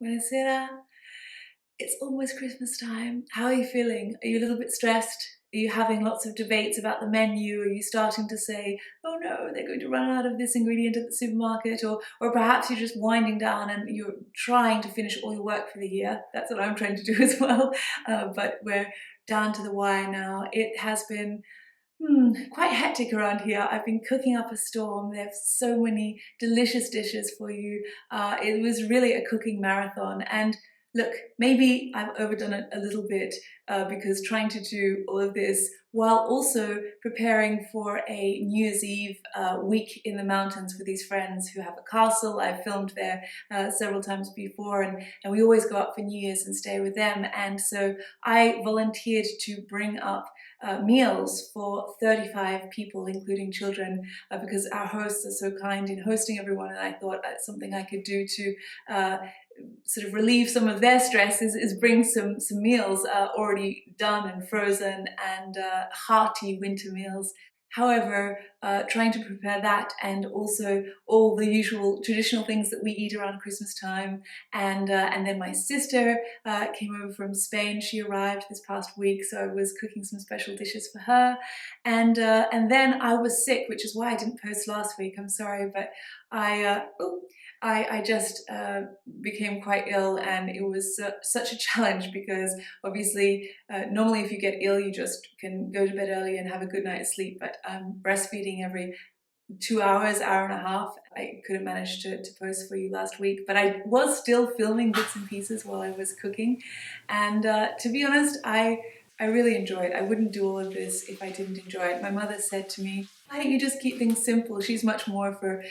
Buonasera. It's almost Christmas time. How are you feeling? Are you a little bit stressed? Are you having lots of debates about the menu? Are you starting to say, oh no, they're going to run out of this ingredient at the supermarket? Or perhaps you're just winding down and you're trying to finish all your work for the year. That's what I'm trying to do as well. But we're down to the wire now. It has been quite hectic around here. I've been cooking up a storm. There's so many delicious dishes for you. It was really a cooking marathon. And look, maybe I've overdone it a little bit because trying to do all of this while also preparing for a New Year's Eve week in the mountains with these friends who have a castle. I've filmed there several times before, and we always go up for New Year's and stay with them. And so I volunteered to bring up meals for 35 people, including children, because our hosts are so kind in hosting everyone, and I thought that's something I could do to sort of relieve some of their stress is bring some meals already done and frozen and hearty winter meals. However, trying to prepare that and also all the usual traditional things that we eat around Christmas time, and then my sister came over from Spain. She arrived this past week, so I was cooking some special dishes for her, and then I was sick, which is why I didn't post last week. I'm sorry, but I just became quite ill, and it was such a challenge because obviously normally if you get ill you just can go to bed early and have a good night's sleep, but breastfeeding every 2 hours, hour and a half, I couldn't manage to post for you last week, but I was still filming bits and pieces while I was cooking, and to be honest, I really enjoyed it. I wouldn't do all of this if I didn't enjoy it. My mother said to me, why don't you just keep things simple? She's much more for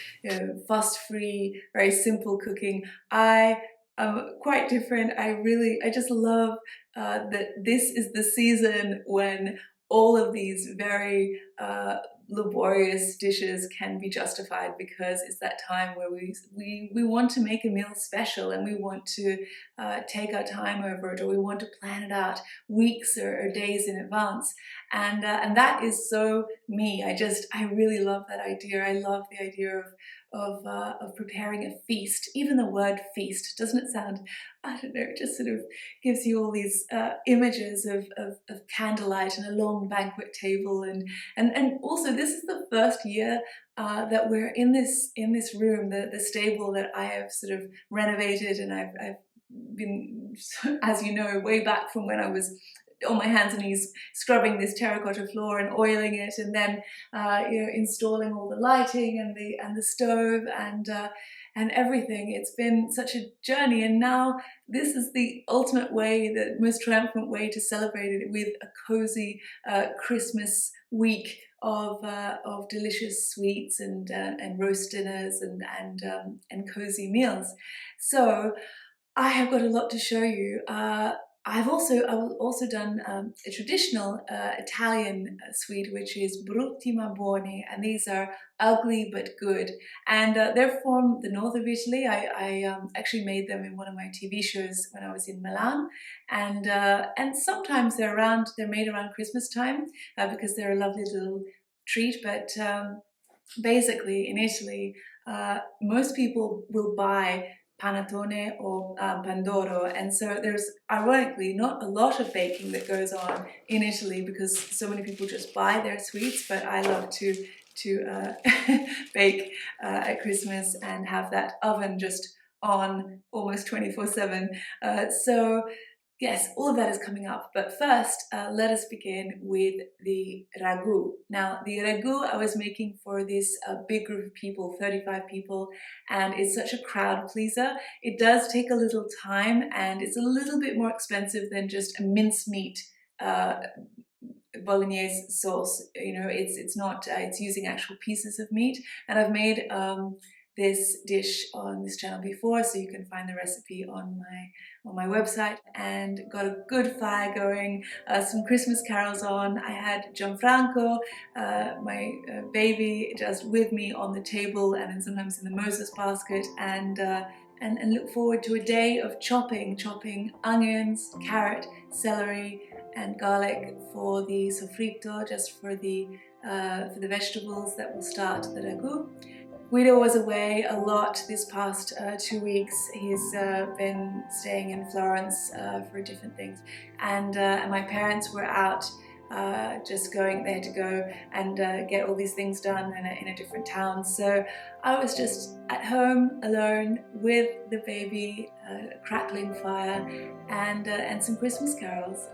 fuss-free, very simple cooking. I am quite different. I just love that this is the season when all of these very laborious dishes can be justified, because it's that time where we want to make a meal special, and we want to take our time over it, or we want to plan it out weeks or days in advance, and that is so me. I really love that idea. I love the idea of preparing a feast. Even the word feast, doesn't it sound, I don't know, it just sort of gives you all these images of candlelight and a long banquet table, and also this is the first year that we're in this room, the stable that I have sort of renovated, and I've been, as you know, way back from when I was on my hands and knees scrubbing this terracotta floor and oiling it, and then installing all the lighting and the stove and everything. It's been such a journey, and now this is the ultimate way, the most triumphant way to celebrate it, with a cozy Christmas week of delicious sweets and roast dinners and cozy meals. So I have got a lot to show you. I've also done a traditional Italian sweet, which is brutti ma buoni, and these are ugly but good, and they're from the north of Italy. I actually made them in one of my TV shows when I was in Milan, and sometimes they're made around Christmas time because they're a lovely little treat. But basically, in Italy, most people will buy panettone or pandoro, and so there's ironically not a lot of baking that goes on in Italy because so many people just buy their sweets, but I love to bake at Christmas and have that oven just on almost 24/7. So yes, all of that is coming up, but first let us begin with the ragu. Now, the ragu I was making for this big group of people, 35 people, and it's such a crowd pleaser. It does take a little time, and it's a little bit more expensive than just a mincemeat bolognese sauce. It's not, it's using actual pieces of meat, and I've made this dish on this channel before, so you can find the recipe on my website, and got a good fire going, some Christmas carols on. I had Gianfranco, my baby, just with me on the table, and then sometimes in the Moses basket, and look forward to a day of chopping onions, carrot, celery, and garlic for the sofrito, just for the vegetables that will start the ragu. Guido was away a lot this past 2 weeks. He's been staying in Florence for different things, and my parents were out just going. They had to go and get all these things done in a different town. So I was just at home alone with the baby, crackling fire, and some Christmas carols.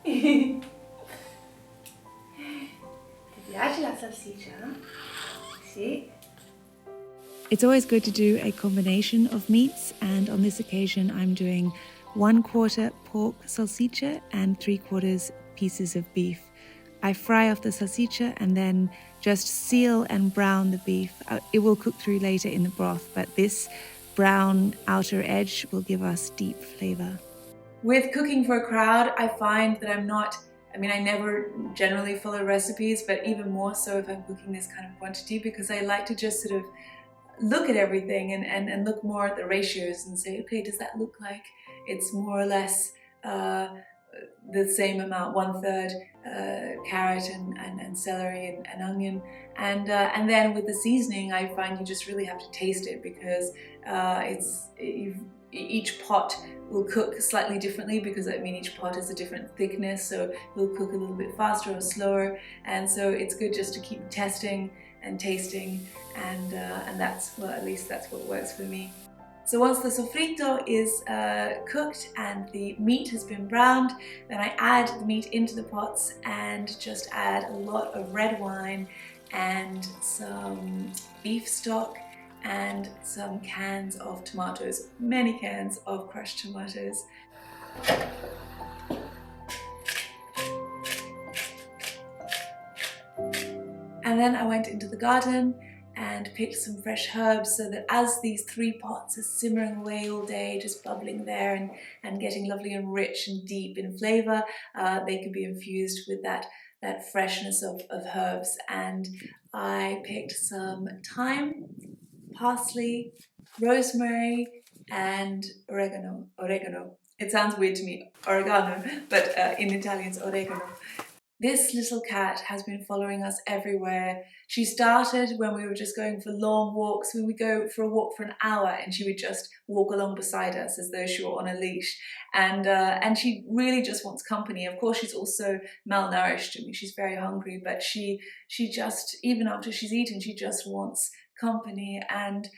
Ti piace la salsiccia? Sì. It's always good to do a combination of meats, and on this occasion I'm doing 1/4 pork salsiccia and 3/4 pieces of beef. I fry off the salsiccia and then just seal and brown the beef. It will cook through later in the broth, but this brown outer edge will give us deep flavor. With cooking for a crowd, I find that I never generally follow recipes, but even more so if I'm cooking this kind of quantity, because I like to just sort of look at everything and look more at the ratios and say, okay, does that look like it's more or less the same amount, 1/3 carrot and celery and onion, and then with the seasoning, I find you just really have to taste it, because each pot will cook slightly differently, because each pot is a different thickness, so it'll cook a little bit faster or slower, and so it's good just to keep testing and tasting, and at least that's what works for me. So once the sofrito is cooked and the meat has been browned, then I add the meat into the pots and just add a lot of red wine and some beef stock and some cans of tomatoes, many cans of crushed tomatoes. And then I went into the garden and picked some fresh herbs, so that as these 3 pots are simmering away all day, just bubbling there and getting lovely and rich and deep in flavor, they could be infused with that freshness of herbs. And I picked some thyme, parsley, rosemary, and oregano. It sounds weird to me, oregano, but in Italian it's oregano. This little cat has been following us everywhere. She started when we were just going for long walks. We would go for a walk for an hour and she would just walk along beside us as though she were on a leash. And she really just wants company. Of course, she's also malnourished. She's very hungry, but she just, even after she's eaten, she just wants company. And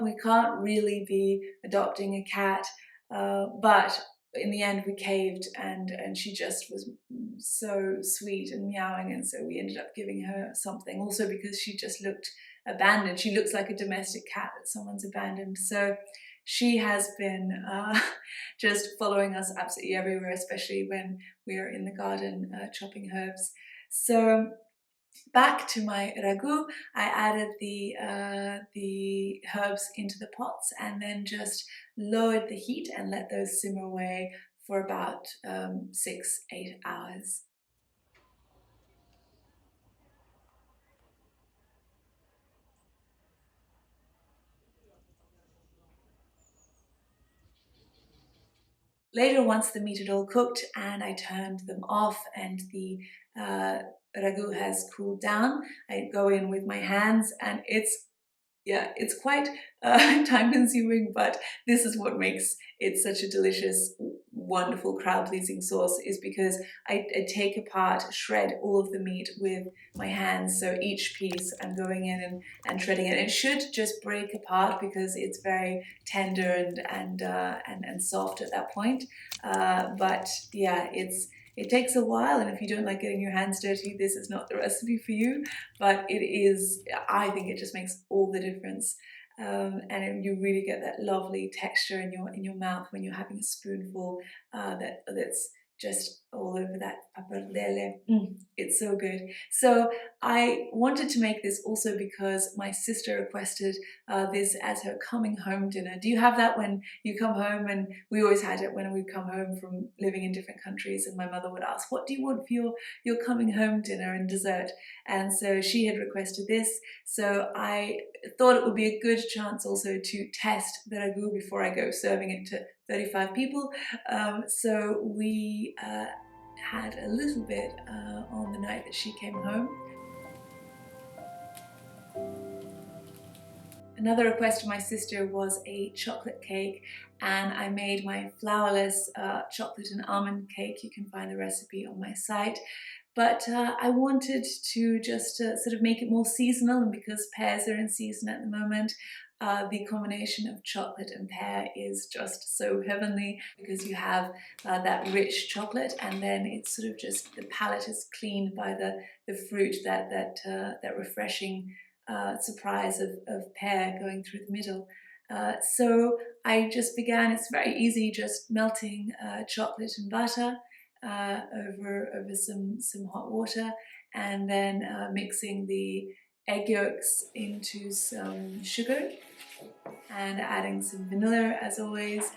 we can't really be adopting a cat, but in the end we caved, and she just was so sweet and meowing, and so we ended up giving her something, also because she just looked abandoned. She looks like a domestic cat that someone's abandoned. So she has been just following us absolutely everywhere, especially when we are in the garden chopping herbs. So back to my ragu, I added the herbs into the pots and then just lowered the heat and let those simmer away for about 6-8 hours. Later, once the meat had all cooked and I turned them off and the ragu has cooled down, I go in with my hands, and it's quite time-consuming, but this is what makes it such a delicious, wonderful, crowd-pleasing sauce, is because I take apart, shred all of the meat with my hands. So each piece I'm going in and shredding it. It should just break apart because it's very tender and soft at that point. But yeah, It takes a while, and if you don't like getting your hands dirty, this is not the recipe for you, but it is, I think it just makes all the difference. And you really get that lovely texture in your mouth when you're having a spoonful that's just all over that pappardelle. It's so good. So I wanted to make this also because my sister requested this as her coming home dinner. Do you have that when you come home? And we always had it when we come home from living in different countries, and my mother would ask, what do you want for your coming home dinner and dessert? And so she had requested this. So I thought it would be a good chance also to test the ragu before I go serving it to 35 people. So we had a little bit on the night that she came home. Another request of my sister was a chocolate cake, and I made my flourless chocolate and almond cake. You can find the recipe on my site. But I wanted to just sort of make it more seasonal, and because pears are in season at the moment, the combination of chocolate and pear is just so heavenly, because you have that rich chocolate, and then it's sort of just, the palate is cleaned by the fruit, that refreshing surprise of pear going through the middle. So I just began, it's very easy, just melting chocolate and butter over some hot water, and then mixing the egg yolks into some sugar and adding some vanilla as always.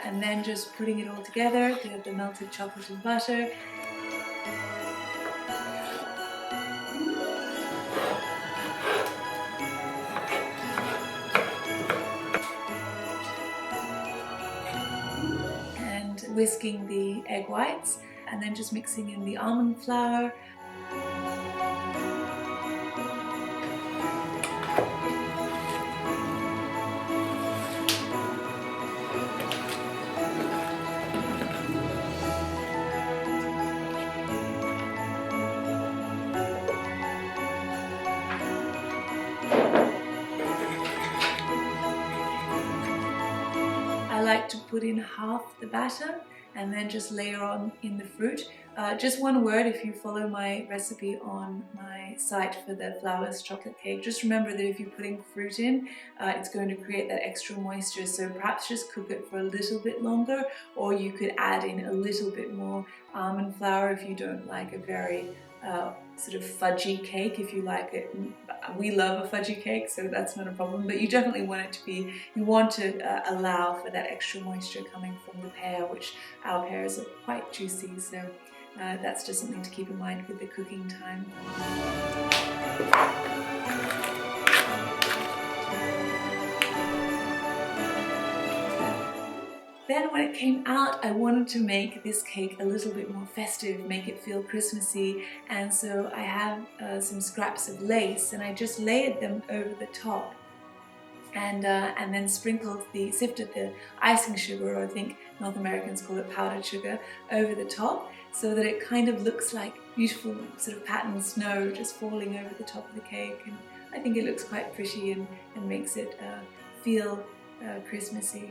And then just putting it all together, the melted chocolate and butter. And whisking the egg whites, and then just mixing in the almond flour. I like to put in half the batter and then just layer on in the fruit. Just one word, if you follow my recipe on my site for the flourless chocolate cake, just remember that if you're putting fruit in, it's going to create that extra moisture, so perhaps just cook it for a little bit longer, or you could add in a little bit more almond flour if you don't like a very sort of fudgy cake. If you like it, we love a fudgy cake, so that's not a problem, but you definitely want it to be, you want to allow for that extra moisture coming from the pear, which our pears are quite juicy, so that's just something to keep in mind with the cooking time. Then when it came out, I wanted to make this cake a little bit more festive, make it feel Christmassy, and so I have some scraps of lace, and I just layered them over the top, and then sifted the icing sugar, or I think North Americans call it powdered sugar, over the top, so that it kind of looks like beautiful sort of patterned snow just falling over the top of the cake, and I think it looks quite pretty and makes it feel Christmassy.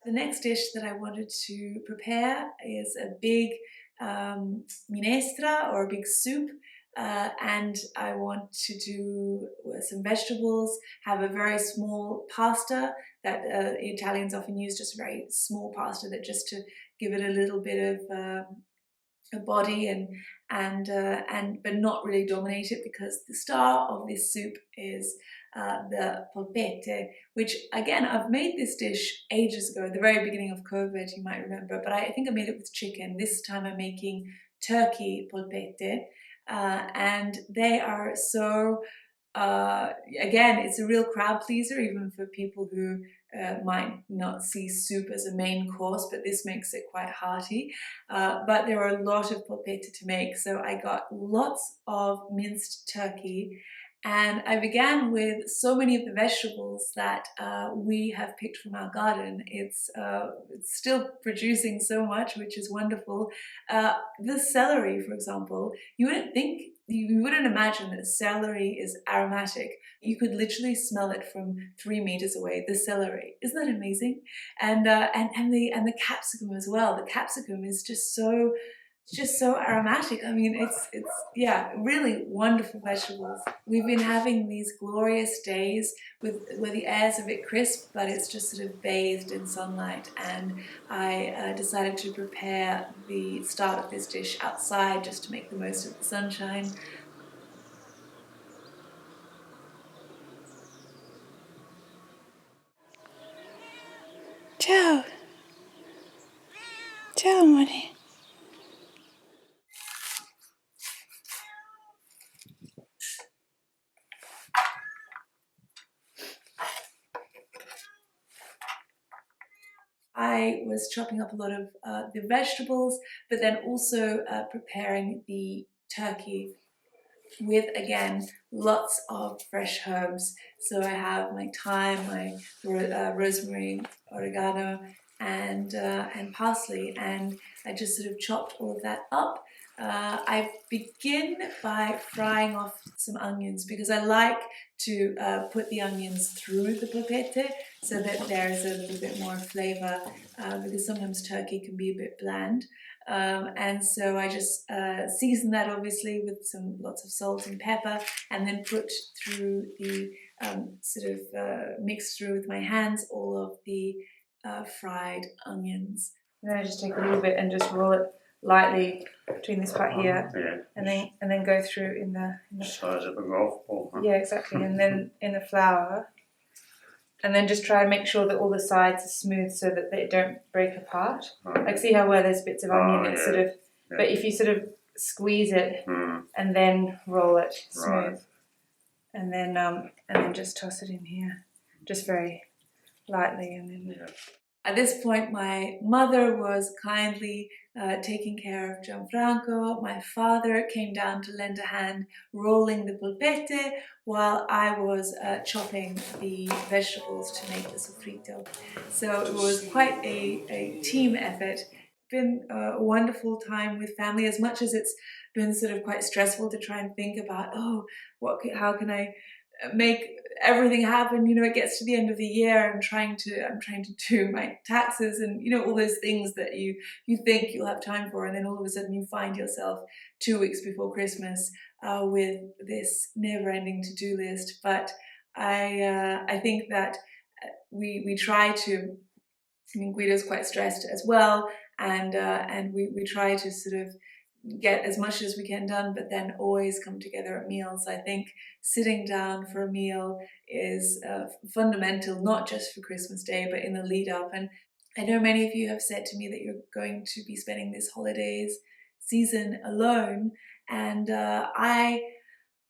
The next dish that I wanted to prepare is a big minestra, or a big soup, and I want to do some vegetables, have a very small pasta that Italians often use, just a very small pasta, that just to give it a little bit of a body, but not really dominate it, because the star of this soup is the polpette, which again, I've made this dish ages ago, at the very beginning of COVID, you might remember, but I think I made it with chicken. This time I'm making turkey polpette, and they are so, again, it's a real crowd pleaser, even for people who might not see soup as a main course, but this makes it quite hearty. But there are a lot of polpette to make, so I got lots of minced turkey, and I began with so many of the vegetables that we have picked from our garden. It's still producing so much, which is wonderful. The celery, for example, you wouldn't imagine that celery is aromatic. You could literally smell it from 3 meters away. The celery, isn't that amazing? And the capsicum as well. The capsicum is just so aromatic. I mean, it's yeah, really wonderful vegetables. We've been having these glorious days where the air's a bit crisp, but it's just sort of bathed in sunlight. And I decided to prepare the start of this dish outside just to make the most of the sunshine. Ciao. Ciao, amore. I was chopping up a lot of the vegetables, but then also preparing the turkey with, again, lots of fresh herbs. So I have my thyme, my rosemary, oregano, and parsley, and I just sort of chopped all of that up. I begin by frying off some onions because I like to put the onions through the polpette so that there's a little bit more flavor, because sometimes turkey can be a bit bland. And so I just season that obviously with lots of salt and pepper, and then put through the mix through with my hands all of the fried onions. And then I just take a little bit and just roll it lightly between this part here, and then go through in the size of a golf ball. Huh? Yeah, exactly, and then in the flour. And then just try and make sure that all the sides are smooth so that they don't break apart. Like, see how where there's bits of onion, it's sort of, but if you sort of squeeze it and then roll it smooth, and then just toss it in here, just very lightly, and then. Yeah. At this point, my mother was kindly taking care of Gianfranco. My father came down to lend a hand rolling the polpette while I was chopping the vegetables to make the sofrito. So it was quite a team effort. Been a wonderful time with family, as much as it's been sort of quite stressful to try and think about, how can I make everything happen. It gets to the end of the year. I'm trying to do my taxes and all those things that you think you'll have time for, and then all of a sudden you find yourself 2 weeks before Christmas with this never-ending to-do list. But I think that we try to. I mean, Guido's quite stressed as well, and we try to sort of get as much as we can done, but then always come together at meals. I think sitting down for a meal is fundamental, not just for Christmas Day, but in the lead up. And I know many of you have said to me that you're going to be spending this holidays season alone, and I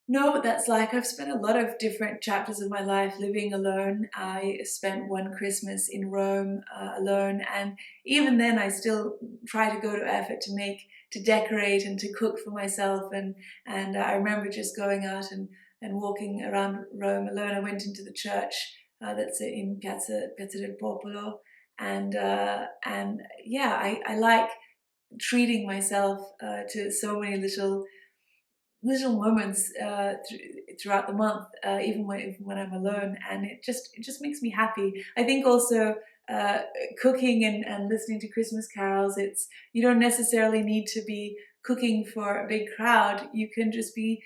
know what that's like. I've spent a lot of different chapters of my life living alone. I spent one Christmas in Rome alone, and even then I still try to go to effort to decorate and to cook for myself. And I remember just going out and walking around Rome alone. I went into the church that's in Piazza del Popolo, and yeah, I like treating myself to so many little moments throughout the month, even when I'm alone, and it just makes me happy. I think also cooking and listening to Christmas carols, you don't necessarily need to be cooking for a big crowd. You can just be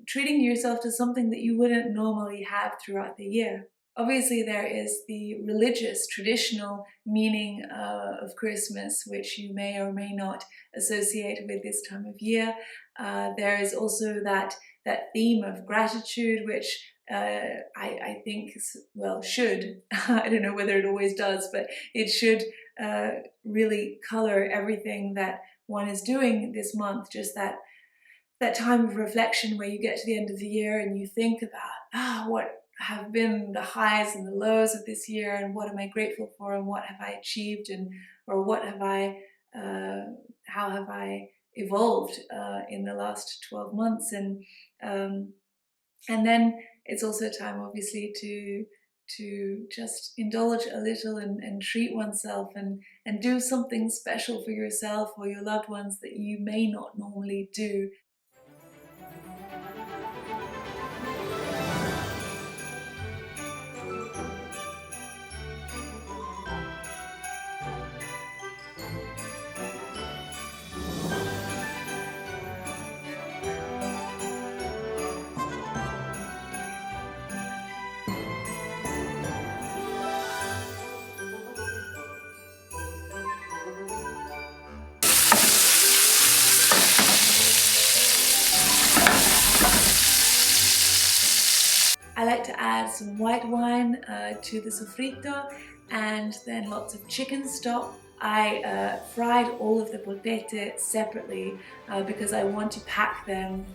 treating yourself to something that you wouldn't normally have throughout the year. Obviously, there is the religious, traditional meaning of Christmas, which you may or may not associate with this time of year. There is also that theme of gratitude, which I think, should, I don't know whether it always does, but it should really color everything that one is doing this month, just that that time of reflection where you get to the end of the year and you think about what have been the highs and the lows of this year, and what am I grateful for, and what have I achieved, and or what have I how have I evolved in the last 12 months. And then it's also time, obviously, to just indulge a little and treat oneself, and do something special for yourself or your loved ones that you may not normally do. I like to add some white wine to the sofrito, and then lots of chicken stock. I fried all of the polpette separately because I want to pack them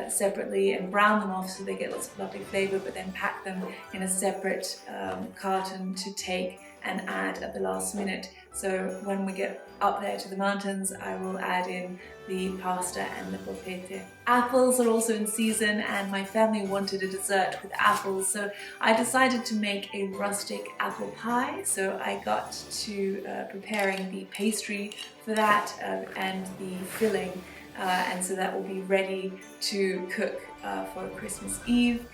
separately and brown them off so they get lots of lovely flavor, but then pack them in a separate carton to take and add at the last minute. So when we get up there to the mountains, I will add in the pasta and the polpette. Apples are also in season, and my family wanted a dessert with apples, so I decided to make a rustic apple pie. So I got to preparing the pastry for that and the filling, and so that will be ready to cook for Christmas Eve.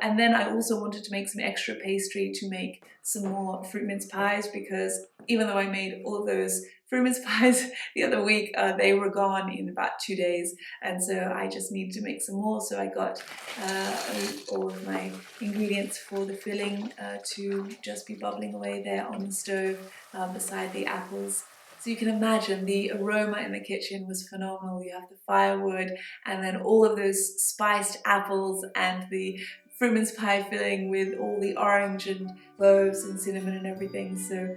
And then I also wanted to make some extra pastry to make some more fruit mince pies, because even though I made all of those fruit mince pies the other week, they were gone in about 2 days, and so I just needed to make some more. So I got all of my ingredients for the filling to just be bubbling away there on the stove beside the apples. So you can imagine the aroma in the kitchen was phenomenal. You have the firewood and then all of those spiced apples and the fruit mince pie filling with all the orange and cloves and cinnamon and everything. So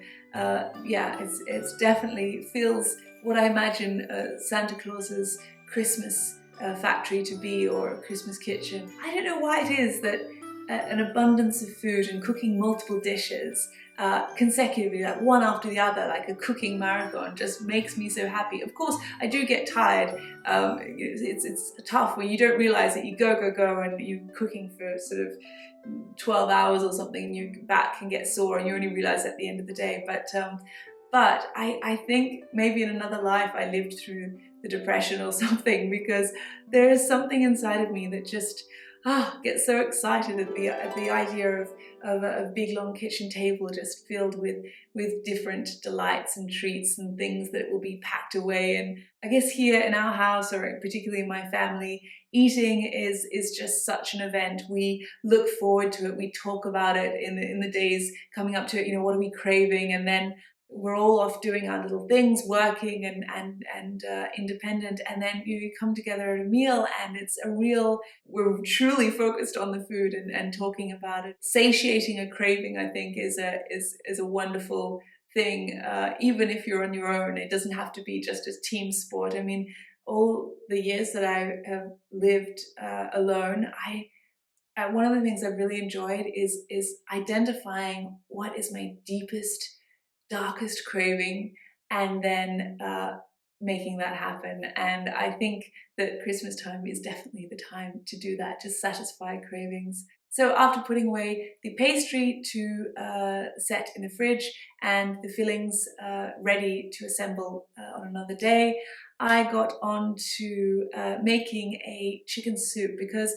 yeah, it's definitely feels what I imagine Santa Claus's Christmas factory to be, or a Christmas kitchen. I don't know why it is that an abundance of food and cooking multiple dishes consecutively, like one after the other, like a cooking marathon, just makes me so happy. Of course, I do get tired. It's tough when you don't realize that you go and you're cooking for sort of 12 hours or something, and your back can get sore, and you only realize at the end of the day. But I think maybe in another life I lived through the Depression or something, because there is something inside of me that just get so excited at the idea of a big long kitchen table just filled with different delights and treats and things that will be packed away. And I guess here in our house, or particularly in my family, eating is just such an event. We look forward to it. We talk about it in the days coming up to it. You know, what are we craving? And then we're all off doing our little things, working and independent, and then you come together at a meal, and it's a real, we're truly focused on the food and talking about it. Satiating a craving, I think, is a wonderful thing, even if you're on your own. It doesn't have to be just a team sport. I mean, all the years that I have lived alone, one of the things I've really enjoyed is identifying what is my deepest, darkest craving, and then making that happen. And I think that Christmas time is definitely the time to do that, to satisfy cravings. So after putting away the pastry to set in the fridge and the fillings ready to assemble on another day, I got on to making a chicken soup, because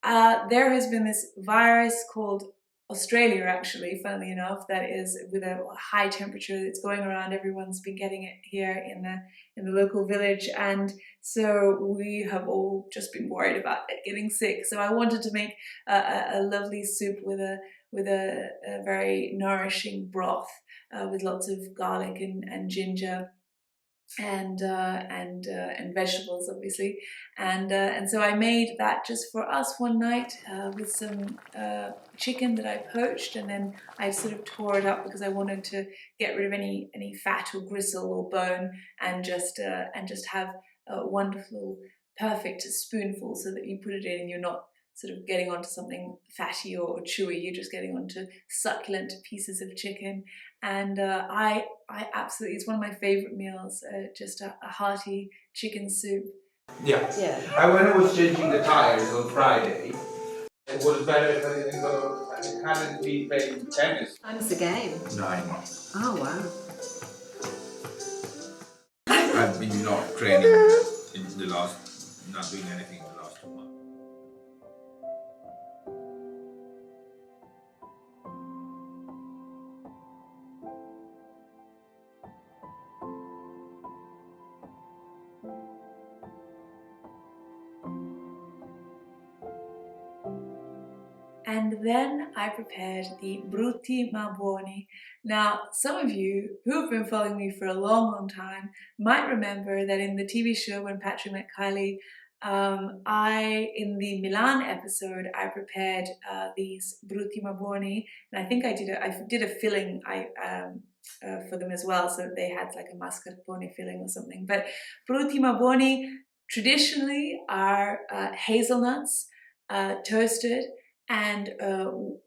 there has been this virus called Australia, actually, funnily enough, that is with a high temperature that's going around. Everyone's been getting it here in the local village, and so we have all just been worried about it getting sick. So I wanted to make a lovely soup with a very nourishing broth with lots of garlic and ginger and vegetables, obviously, and so I made that just for us one night with some chicken that I poached, and then I sort of tore it up because I wanted to get rid of any fat or gristle or bone, and just have a wonderful, perfect spoonful, so that you put it in and you're not sort of getting onto something fatty or chewy, you're just getting onto succulent pieces of chicken. And I absolutely, it's one of my favorite meals, just a hearty chicken soup. Yeah. Yeah. And when I was changing the tires on Friday, it was better if I didn't go, I hadn't been playing tennis. Time's the game. 9. Oh wow. I've been not training in the last, not doing anything in the last 2 months. And then I prepared the brutti ma buoni. Now, some of you who have been following me for a long time might remember that in the TV show When Patrick Met Kylie, in the Milan episode, I prepared these brutti ma buoni, and I think I did a filling for them as well, so that they had like a mascarpone filling or something. But brutti ma buoni traditionally are hazelnuts, toasted and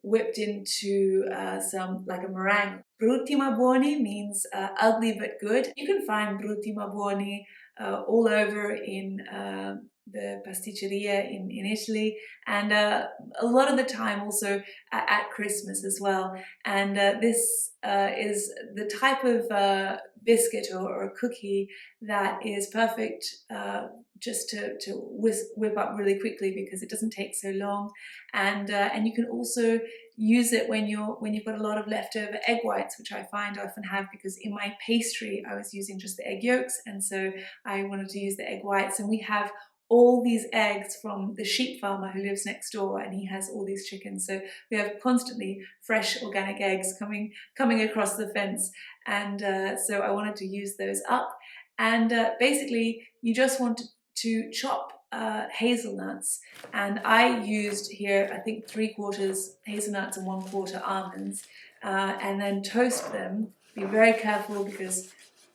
whipped into some, like a meringue. Brutti ma buoni means ugly but good. You can find brutti ma buoni all over in the pasticceria in Italy, and a lot of the time also at Christmas as well. And this is the type of biscuit or a cookie that is perfect just to whip up really quickly, because it doesn't take so long, and you can also use it when you've got a lot of leftover egg whites, which I find I often have, because in my pastry I was using just the egg yolks, and so I wanted to use the egg whites. And we have all these eggs from the sheep farmer who lives next door, and he has all these chickens, so we have constantly fresh organic eggs coming across the fence, and so I wanted to use those up. And basically you just want to chop hazelnuts, and I used here, I think, 3/4 hazelnuts and 1/4 almonds, and then toast them. Be very careful, because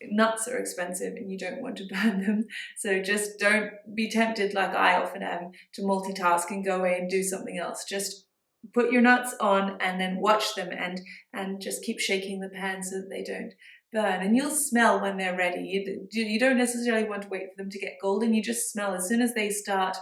nuts are expensive and you don't want to burn them, so just don't be tempted, like I often am, to multitask and go away and do something else. Just put your nuts on and then watch them, and just keep shaking the pan so that they don't burn. And you'll smell when they're ready. You don't necessarily want to wait for them to get golden. You just smell as soon as they start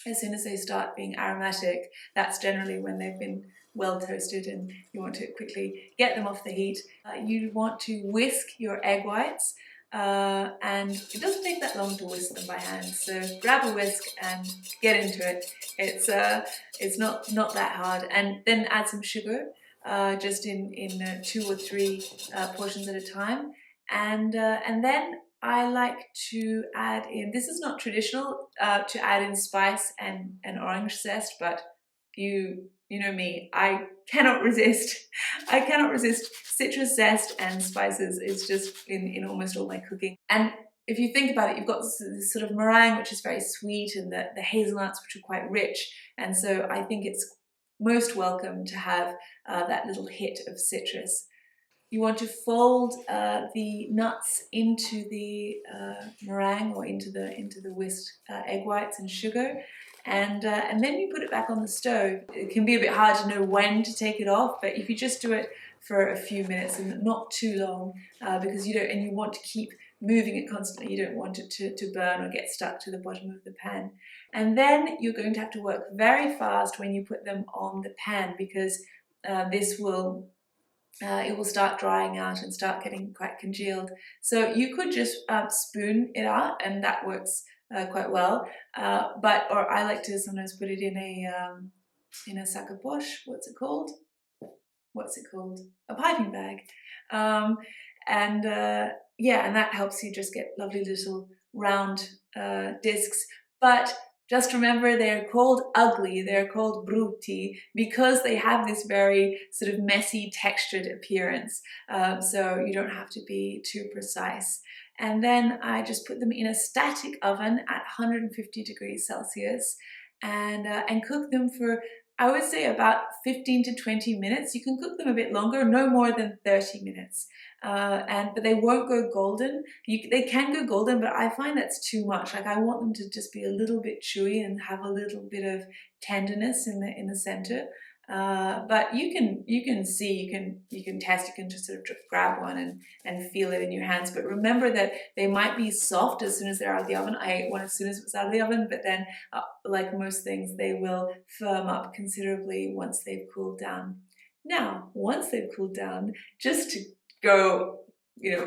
being aromatic. That's generally when they've been well toasted, and you want to quickly get them off the heat. You want to whisk your egg whites, and it doesn't take that long to whisk them by hand, so grab a whisk and get into it. It's not that hard. And then add some sugar, just in 2 or 3 portions at a time, and then I like to add in, this is not traditional, to add in spice and orange zest, but you know me, I cannot resist citrus zest and spices. It's just in almost all my cooking. And if you think about it, you've got this sort of meringue, which is very sweet, and the hazelnuts, which are quite rich, and so I think it's most welcome to have that little hit of citrus. You want to fold the nuts into the meringue, or into the whisked egg whites and sugar, and then you put it back on the stove. It can be a bit hard to know when to take it off, but if you just do it for a few minutes and not too long, because you don't, and you want to keep moving it constantly, you don't want it to burn or get stuck to the bottom of the pan. And then you're going to have to work very fast when you put them on the pan, because this will it will start drying out and start getting quite congealed. So you could just spoon it out, and that works quite well. Or I like to sometimes put it in a sac à poche. What's it called? A piping bag. Yeah, and that helps you just get lovely little round discs. But just remember, they're called ugly, they're called brutti, because they have this very sort of messy, textured appearance. So you don't have to be too precise. And then I just put them in a static oven at 150 degrees Celsius and cook them for, I would say, about 15 to 20 minutes. You can cook them a bit longer, no more than 30 minutes. But they won't go golden. They can go golden, but I find that's too much. Like, I want them to just be a little bit chewy and have a little bit of tenderness in the center. But you can see, you can test, you can just sort of grab one and feel it in your hands. But remember that they might be soft as soon as they're out of the oven. I ate one as soon as it was out of the oven, but then like most things, they will firm up considerably once they've cooled down. Now, once they've cooled down, just to go,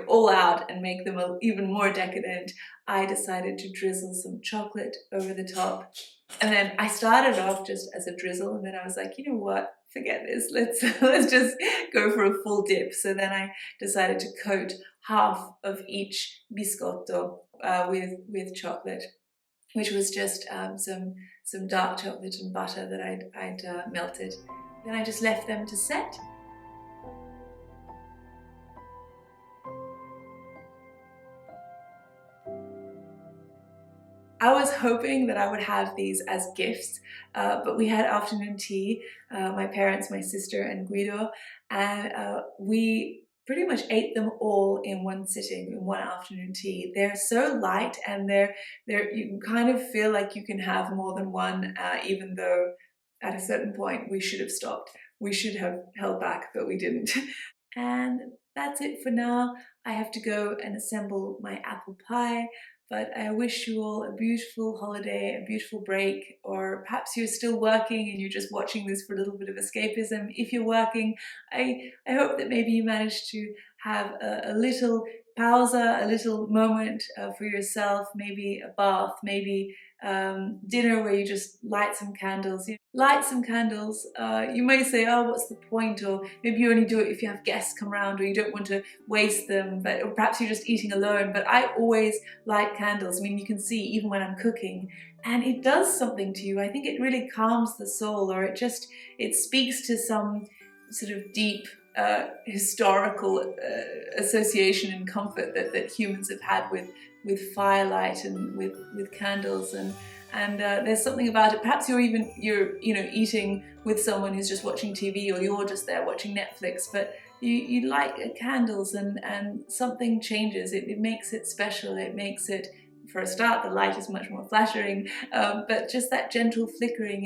all out and make them even more decadent, I decided to drizzle some chocolate over the top. And then I started off just as a drizzle, and then I was like, you know what, forget this, let's just go for a full dip. So then I decided to coat half of each biscotto with chocolate, which was just some dark chocolate and butter that I'd melted. Then I just left them to set. I was hoping that I would have these as gifts, but we had afternoon tea, my parents, my sister, and Guido, and we pretty much ate them all in one sitting, in one afternoon tea. They're so light, and you kind of feel like you can have more than one, even though at a certain point we should have stopped. We should have held back, but we didn't. And that's it for now. I have to go and assemble my apple pie. But I wish you all a beautiful holiday, a beautiful break, or perhaps you're still working and you're just watching this for a little bit of escapism. If you're working, I hope that maybe you managed to have a little pausa, a little moment for yourself, maybe a bath, maybe dinner where you just light some candles. Light some candles. You may say, oh, what's the point? Or maybe you only do it if you have guests come around or you don't want to waste them, or perhaps you're just eating alone. But I always light candles. I mean, you can see even when I'm cooking, and it does something to you. I think it really calms the soul, or it speaks to some sort of deep historical association and comfort that humans have had with firelight and with candles, and there's something about it. Perhaps you're eating with someone who's just watching TV, or you're just there watching Netflix, but you light candles and something changes. It makes it special. It makes it, for a start, the light is much more flattering, but just that gentle flickering,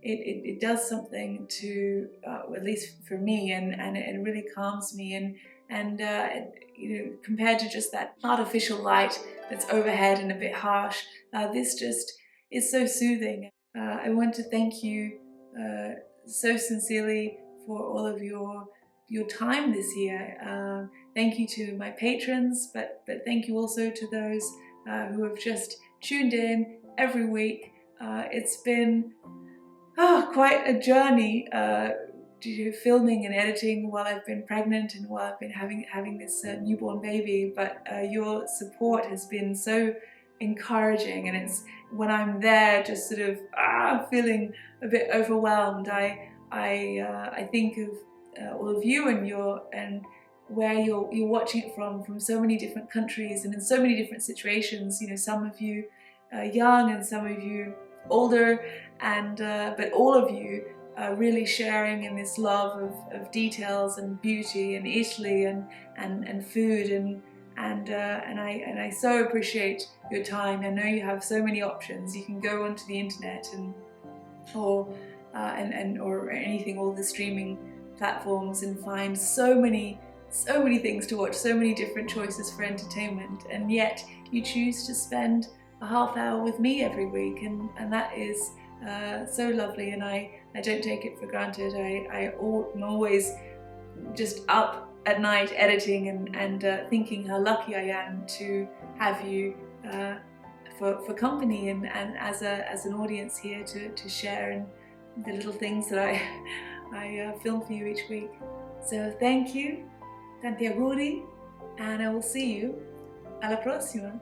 it does something to, at least for me, and it really calms me, and compared to just that artificial light that's overhead and a bit harsh, this just is so soothing. I want to thank you so sincerely for all of your time this year. Thank you to my patrons, but thank you also to those who have just tuned in every week. It's been quite a journey filming and editing while I've been pregnant and while I've been having this newborn baby, but your support has been so encouraging, and it's when I'm there just sort of feeling a bit overwhelmed, I think of all of you and where you're watching it from so many different countries and in so many different situations. Some of you young and some of you older, and but all of you really sharing in this love of details and beauty and Italy and food and I so appreciate your time. I know you have so many options. You can go onto the internet or anything, all the streaming platforms, and find so many things to watch, so many different choices for entertainment, and yet you choose to spend a half hour with me every week, and that is so lovely, and I don't take it for granted. I'm always just up at night editing and thinking how lucky I am to have you for company and as an audience here to share in the little things that I film for you each week. So thank you, tanti auguri, and I will see you alla prossima.